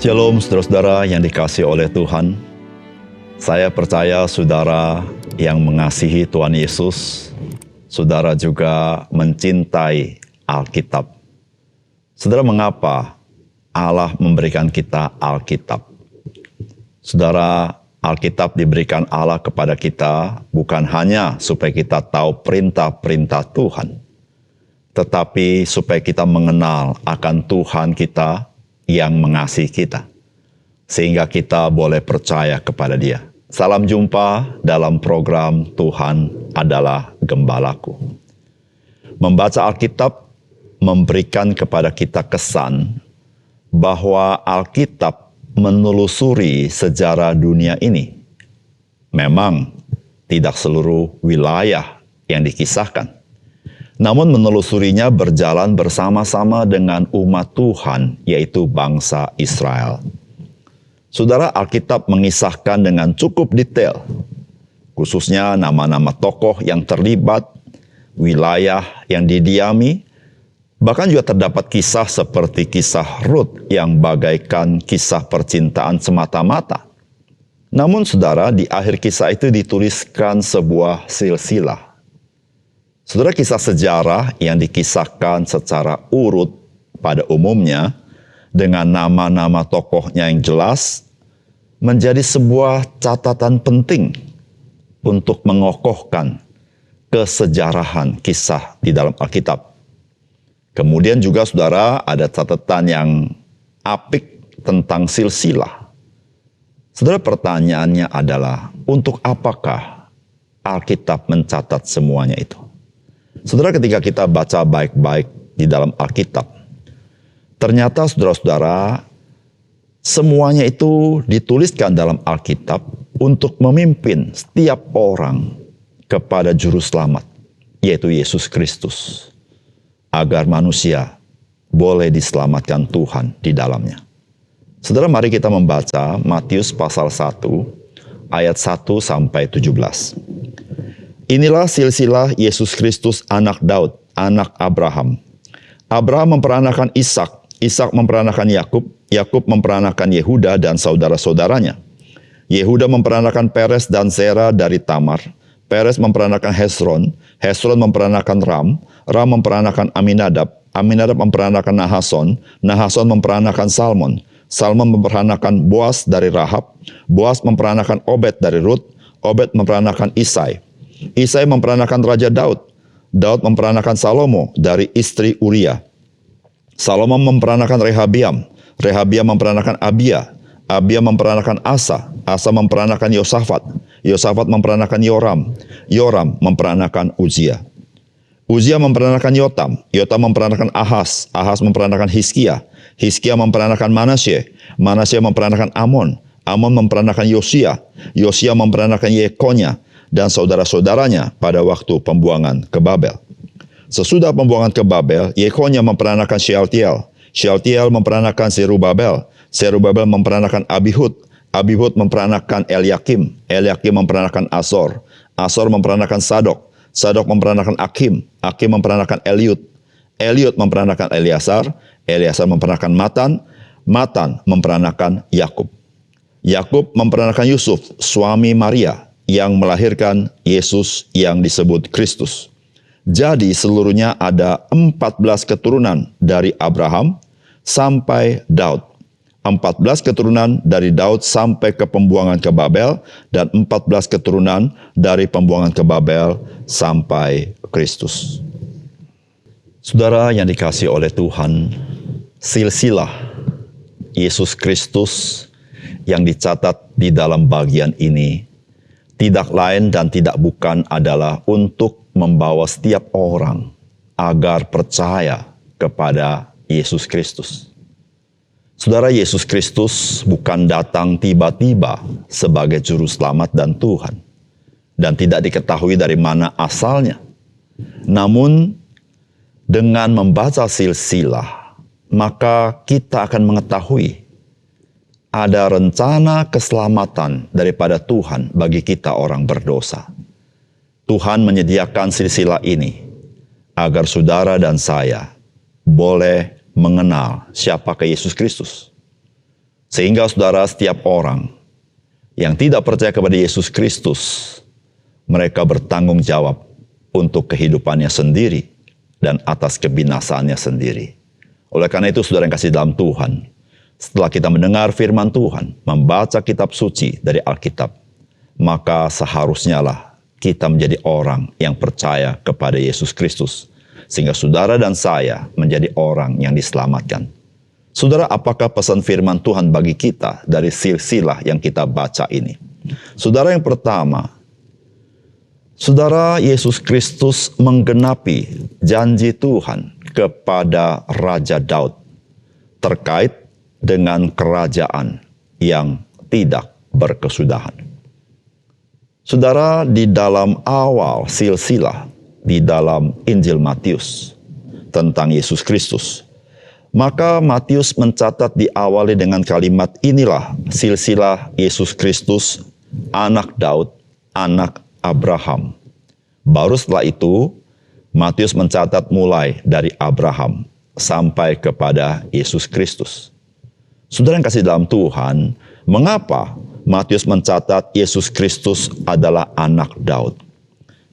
Shalom saudara-saudara yang dikasihi oleh Tuhan. Saya percaya saudara yang mengasihi Tuhan Yesus, saudara juga mencintai Alkitab. Saudara, mengapa Allah memberikan kita Alkitab? Saudara, Alkitab diberikan Allah kepada kita bukan hanya supaya kita tahu perintah-perintah Tuhan, tetapi supaya kita mengenal akan Tuhan kita yang mengasihi kita, sehingga kita boleh percaya kepada Dia. Salam jumpa dalam program Tuhan adalah Gembalaku. Membaca Alkitab memberikan kepada kita kesan bahwa Alkitab menelusuri sejarah dunia ini. Memang tidak seluruh wilayah yang dikisahkan, namun menelusurinya berjalan bersama-sama dengan umat Tuhan, yaitu bangsa Israel. Saudara, Alkitab mengisahkan dengan cukup detail, khususnya nama-nama tokoh yang terlibat, wilayah yang didiami, bahkan juga terdapat kisah seperti kisah Rut yang bagaikan kisah percintaan semata-mata. Namun saudara, di akhir kisah itu dituliskan sebuah silsilah. Saudara, kisah sejarah yang dikisahkan secara urut pada umumnya dengan nama-nama tokohnya yang jelas menjadi sebuah catatan penting untuk mengokohkan kesejarahan kisah di dalam Alkitab. Kemudian juga saudara, ada catatan yang apik tentang silsilah. Saudara, pertanyaannya adalah, untuk apakah Alkitab mencatat semuanya itu? Saudara, ketika kita baca baik-baik di dalam Alkitab, ternyata saudara-saudara, semuanya itu dituliskan dalam Alkitab untuk memimpin setiap orang kepada juru selamat, yaitu Yesus Kristus, agar manusia boleh diselamatkan Tuhan di dalamnya. Saudara, mari kita membaca Matius pasal 1 ayat 1 sampai 17. Inilah silsilah Yesus Kristus anak Daud, anak Abraham. Abraham memperanakan Ishak, Ishak memperanakan Yakub, Yakub memperanakan Yehuda dan saudara-saudaranya. Yehuda memperanakan Peres dan Zera dari Tamar. Peres memperanakan Hesron, Hesron memperanakan Ram, Ram memperanakan Aminadab, Aminadab memperanakan Nahason, Nahason memperanakan Salmon, Salmon memperanakan Boas dari Rahab, Boas memperanakan Obed dari Rut, Obed memperanakan Isai. Isai memperanakan Raja Daud. Daud memperanakan Salomo dari istri Uria. Salomo memperanakan Rehabiam. Rehabiam memperanakan Abia. Abia memperanakan Asa. Asa memperanakan Yosafat. Yosafat memperanakan Yoram. Yoram memperanakan Uzia. Uzia memperanakan Yotam. Yotam memperanakan Ahaz. Ahaz memperanakan Hizkia. Hizkia memperanakan Manasye. Manasye memperanakan Amon. Amon memperanakan Yosia. Yosia memperanakan Yekonya dan saudara-saudaranya pada waktu pembuangan ke Babel. Sesudah pembuangan ke Babel, Yekonya memperanakan Shealtiel. Shealtiel memperanakan Zerubabel. Zerubabel memperanakan Abihud. Abihud memperanakan Eliakim. Eliakim memperanakan Azor. Azor memperanakan Sadok. Sadok memperanakan Akim. Akim memperanakan Eliud. Eliud memperanakan Eleazar. Eleazar memperanakan Matan. Matan memperanakan Yakub. Yakub memperanakan Yusuf, suami Maria, yang melahirkan Yesus yang disebut Kristus. Jadi seluruhnya ada 14 keturunan dari Abraham sampai Daud. 14 keturunan dari Daud sampai ke pembuangan ke Babel, dan 14 keturunan dari pembuangan ke Babel sampai Kristus. Saudara yang dikasihi oleh Tuhan, silsilah Yesus Kristus yang dicatat di dalam bagian ini tidak lain dan tidak bukan adalah untuk membawa setiap orang agar percaya kepada Yesus Kristus. Saudara, Yesus Kristus bukan datang tiba-tiba sebagai juru selamat dan Tuhan, dan tidak diketahui dari mana asalnya. Namun, dengan membaca silsilah, maka kita akan mengetahui ada rencana keselamatan daripada Tuhan bagi kita orang berdosa. Tuhan menyediakan silsilah ini agar saudara dan saya boleh mengenal siapakah Yesus Kristus. Sehingga saudara, setiap orang yang tidak percaya kepada Yesus Kristus, mereka bertanggung jawab untuk kehidupannya sendiri dan atas kebinasaannya sendiri. Oleh karena itu, saudara yang kasih dalam Tuhan, setelah kita mendengar firman Tuhan, membaca kitab suci dari Alkitab, maka seharusnya lah kita menjadi orang yang percaya kepada Yesus Kristus, sehingga saudara dan saya menjadi orang yang diselamatkan. Saudara, apakah pesan firman Tuhan bagi kita dari silsilah yang kita baca ini? Saudara, yang pertama, saudara, Yesus Kristus menggenapi janji Tuhan kepada Raja Daud terkait dengan kerajaan yang tidak berkesudahan. Saudara, di dalam awal silsilah di dalam Injil Matius tentang Yesus Kristus, maka Matius mencatat diawali dengan kalimat, inilah silsilah Yesus Kristus, anak Daud, anak Abraham. Baru setelah itu, Matius mencatat mulai dari Abraham sampai kepada Yesus Kristus. Saudara yang kasih dalam Tuhan, mengapa Matius mencatat Yesus Kristus adalah anak Daud?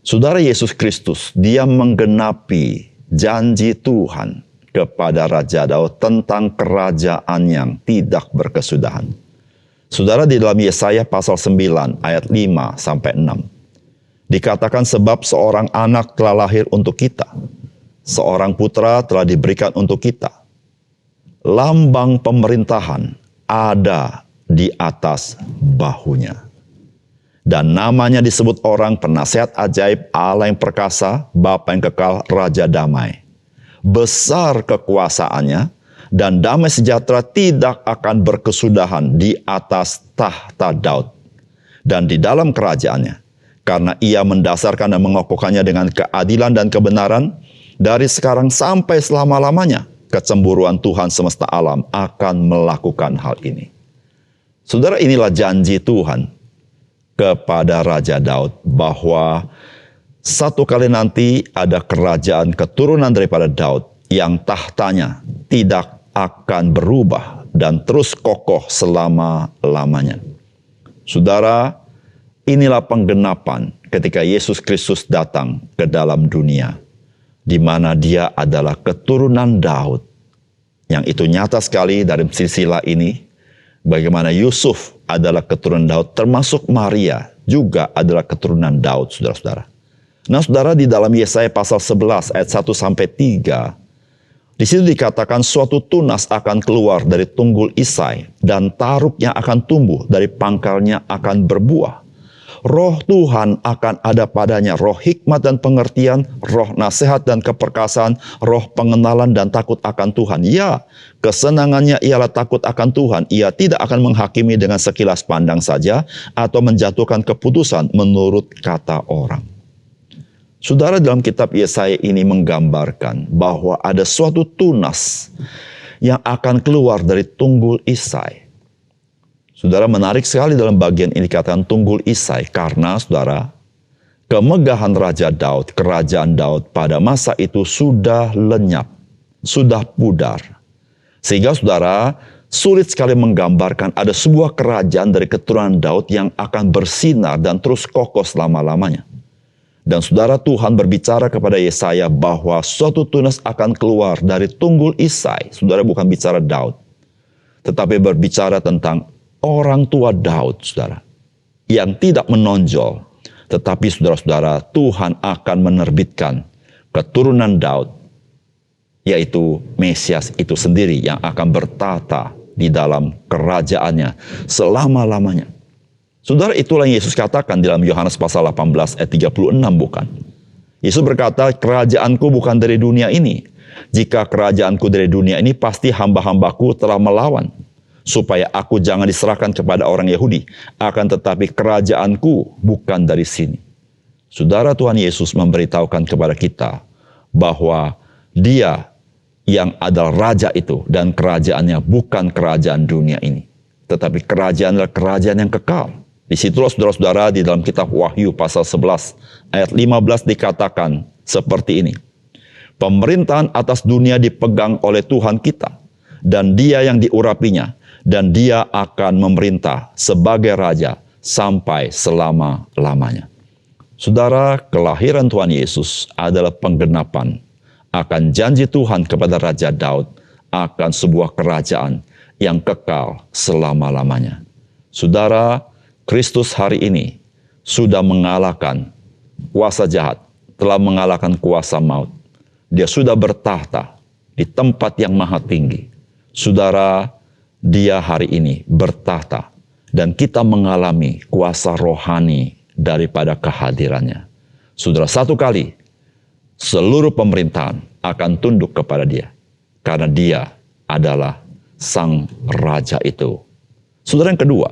Saudara, Yesus Kristus, dia menggenapi janji Tuhan kepada Raja Daud tentang kerajaan yang tidak berkesudahan. Saudara, di dalam Yesaya pasal 9 ayat 5 sampai 6 dikatakan, sebab seorang anak telah lahir untuk kita, seorang putra telah diberikan untuk kita. Lambang pemerintahan ada di atas bahunya. Dan namanya disebut orang penasihat ajaib, Allah yang perkasa, Bapa yang kekal, Raja damai. Besar kekuasaannya dan damai sejahtera tidak akan berkesudahan di atas tahta Daud dan di dalam kerajaannya, karena ia mendasarkan dan mengokohkannya dengan keadilan dan kebenaran dari sekarang sampai selama-lamanya. Kecemburuan Tuhan semesta alam akan melakukan hal ini. Saudara, inilah janji Tuhan kepada Raja Daud bahwa satu kali nanti ada kerajaan keturunan daripada Daud yang tahtanya tidak akan berubah dan terus kokoh selama-lamanya. Saudara, inilah penggenapan ketika Yesus Kristus datang ke dalam dunia, di mana dia adalah keturunan Daud. Yang itu nyata sekali dari silsilah ini, bagaimana Yusuf adalah keturunan Daud, termasuk Maria juga adalah keturunan Daud, saudara-saudara. Nah, saudara, di dalam Yesaya pasal 11 ayat 1 sampai 3, di situ dikatakan suatu tunas akan keluar dari tunggul Isai dan taruknya akan tumbuh dari pangkalnya akan berbuah. Roh Tuhan akan ada padanya, roh hikmat dan pengertian, roh nasihat dan keperkasaan, roh pengenalan dan takut akan Tuhan. Ya, kesenangannya ialah takut akan Tuhan. Ia tidak akan menghakimi dengan sekilas pandang saja atau menjatuhkan keputusan menurut kata orang. Saudara, dalam kitab Yesaya ini menggambarkan bahwa ada suatu tunas yang akan keluar dari tunggul Isai. Saudara, menarik sekali dalam bagian ini dikatakan tunggul Isai, karena saudara, kemegahan Raja Daud, kerajaan Daud pada masa itu sudah lenyap, sudah pudar. Sehingga saudara, sulit sekali menggambarkan ada sebuah kerajaan dari keturunan Daud yang akan bersinar dan terus kokoh selama-lamanya. Dan saudara, Tuhan berbicara kepada Yesaya bahwa suatu tunas akan keluar dari tunggul Isai. Saudara, bukan bicara Daud, tetapi berbicara tentang orang tua Daud, saudara, yang tidak menonjol. Tetapi saudara-saudara, Tuhan akan menerbitkan keturunan Daud, yaitu Mesias itu sendiri yang akan bertata di dalam kerajaannya selama-lamanya. Saudara, itulah yang Yesus katakan dalam Yohanes pasal 18 ayat 36, bukan? Yesus berkata, kerajaanku bukan dari dunia ini. Jika kerajaanku dari dunia ini, pasti hamba-hambaku telah melawan, supaya aku jangan diserahkan kepada orang Yahudi. Akan tetapi kerajaanku bukan dari sini. Saudara, Tuhan Yesus memberitahukan kepada kita bahwa Dia yang adalah Raja itu, dan kerajaannya bukan kerajaan dunia ini, tetapi kerajaan adalah kerajaan yang kekal. Disitulah saudara-saudara, di dalam kitab Wahyu pasal 11 ayat 15 dikatakan seperti ini. Pemerintahan atas dunia dipegang oleh Tuhan kita, dan Dia yang diurapinya. dan dia akan memerintah sebagai raja sampai selama-lamanya. Saudara, kelahiran Tuhan Yesus adalah penggenapan akan janji Tuhan kepada Raja Daud akan sebuah kerajaan yang kekal selama-lamanya. Saudara, Kristus hari ini sudah mengalahkan kuasa jahat, telah mengalahkan kuasa maut. Dia sudah bertahta di tempat yang maha tinggi. Saudara, dia hari ini bertahta dan kita mengalami kuasa rohani daripada kehadirannya. Saudara, satu kali seluruh pemerintahan akan tunduk kepada dia karena dia adalah sang raja itu. Saudara, yang kedua,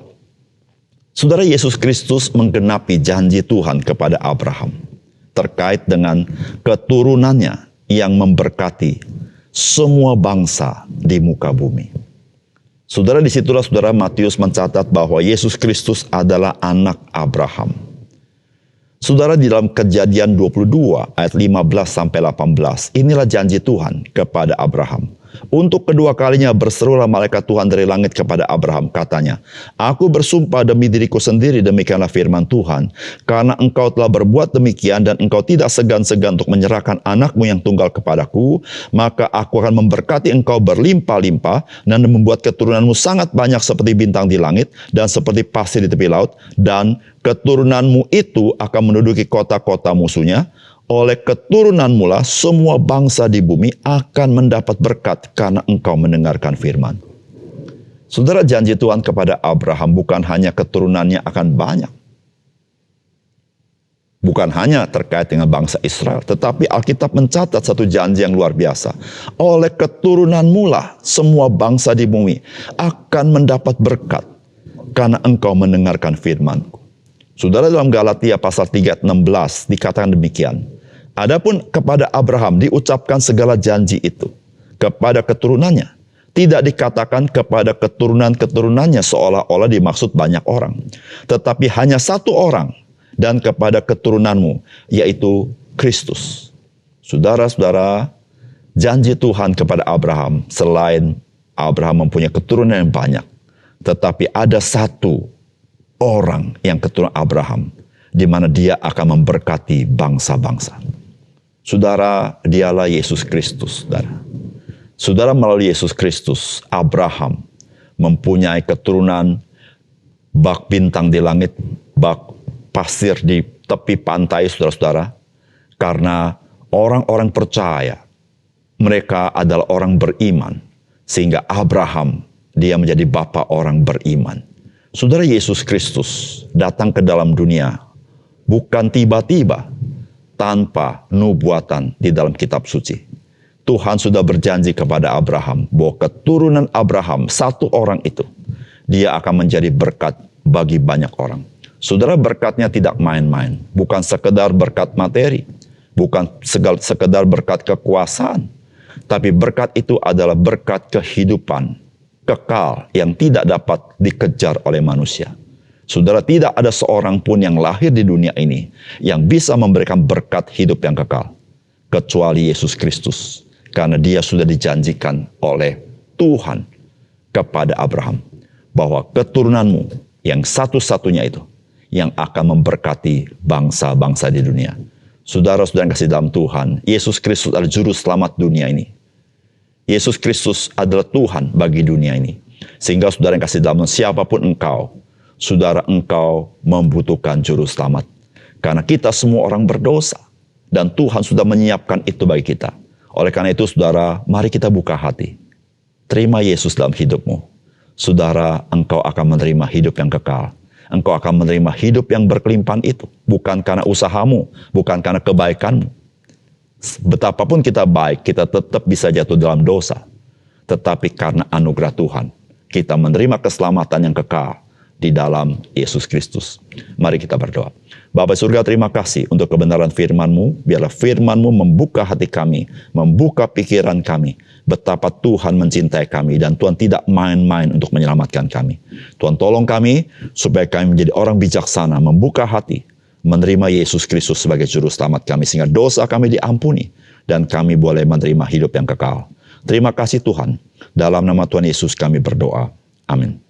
saudara, Yesus Kristus menggenapi janji Tuhan kepada Abraham terkait dengan keturunannya yang memberkati semua bangsa di muka bumi. Saudara, disitulah saudara Matius mencatat bahwa Yesus Kristus adalah anak Abraham. Saudara, di dalam Kejadian 22 ayat 15 sampai 18, inilah janji Tuhan kepada Abraham. Untuk kedua kalinya berserulah malaikat Tuhan dari langit kepada Abraham, katanya, "Aku bersumpah demi diriku sendiri, demikianlah firman Tuhan, karena engkau telah berbuat demikian dan engkau tidak segan-segan untuk menyerahkan anakmu yang tunggal kepadaku, maka aku akan memberkati engkau berlimpah-limpah dan membuat keturunanmu sangat banyak seperti bintang di langit dan seperti pasir di tepi laut, dan keturunanmu itu akan menduduki kota-kota musuhnya. Oleh keturunanmu lah semua bangsa di bumi akan mendapat berkat karena engkau mendengarkan firman." Saudara, janji Tuhan kepada Abraham bukan hanya keturunannya akan banyak. Bukan hanya terkait dengan bangsa Israel, tetapi Alkitab mencatat satu janji yang luar biasa. Oleh keturunanmu lah semua bangsa di bumi akan mendapat berkat karena engkau mendengarkan firman-Ku. Saudara, dalam Galatia pasal 3:16 dikatakan demikian. Adapun kepada Abraham diucapkan segala janji itu kepada keturunannya. Tidak dikatakan kepada keturunan-keturunannya seolah-olah dimaksud banyak orang. Tetapi hanya satu orang, dan kepada keturunanmu, yaitu Kristus. Saudara-saudara, janji Tuhan kepada Abraham, selain Abraham mempunyai keturunan yang banyak, tetapi ada satu orang yang keturunan Abraham, di mana dia akan memberkati bangsa-bangsa. Saudara, dialah Yesus Kristus, saudara. Saudara, melalui Yesus Kristus, Abraham mempunyai keturunan bak bintang di langit, bak pasir di tepi pantai, saudara-saudara. Karena orang-orang percaya, mereka adalah orang beriman. Sehingga Abraham, dia menjadi bapa orang beriman. Saudara, Yesus Kristus datang ke dalam dunia bukan tiba-tiba, tanpa nubuatan di dalam kitab suci. Tuhan sudah berjanji kepada Abraham bahwa keturunan Abraham, satu orang itu, dia akan menjadi berkat bagi banyak orang. Saudara, berkatnya tidak main-main, bukan sekedar berkat materi, bukan sekedar berkat kekuasaan, tapi berkat itu adalah berkat kehidupan kekal yang tidak dapat dikejar oleh manusia. Saudara, tidak ada seorang pun yang lahir di dunia ini yang bisa memberikan berkat hidup yang kekal, kecuali Yesus Kristus. Karena dia sudah dijanjikan oleh Tuhan kepada Abraham, bahwa keturunanmu yang satu-satunya itu, yang akan memberkati bangsa-bangsa di dunia. Saudara-saudara yang kasih dalam Tuhan, Yesus Kristus adalah juru selamat dunia ini. Yesus Kristus adalah Tuhan bagi dunia ini. Sehingga saudara yang kasih dalam, siapapun engkau, saudara, engkau membutuhkan juru selamat. Karena kita semua orang berdosa. Dan Tuhan sudah menyiapkan itu bagi kita. Oleh karena itu, saudara, mari kita buka hati. Terima Yesus dalam hidupmu. Saudara, engkau akan menerima hidup yang kekal. Engkau akan menerima hidup yang berkelimpahan itu. Bukan karena usahamu, bukan karena kebaikanmu. Betapapun kita baik, kita tetap bisa jatuh dalam dosa. Tetapi karena anugerah Tuhan, kita menerima keselamatan yang kekal di dalam Yesus Kristus. Mari kita berdoa. Bapa surga, terima kasih untuk kebenaran firman-Mu. Biarlah firman-Mu membuka hati kami, membuka pikiran kami. Betapa Tuhan mencintai kami dan Tuhan tidak main-main untuk menyelamatkan kami. Tuhan tolong kami supaya kami menjadi orang bijaksana, membuka hati, menerima Yesus Kristus sebagai juru selamat kami, sehingga dosa kami diampuni dan kami boleh menerima hidup yang kekal. Terima kasih Tuhan. Dalam nama Tuhan Yesus kami berdoa. Amin.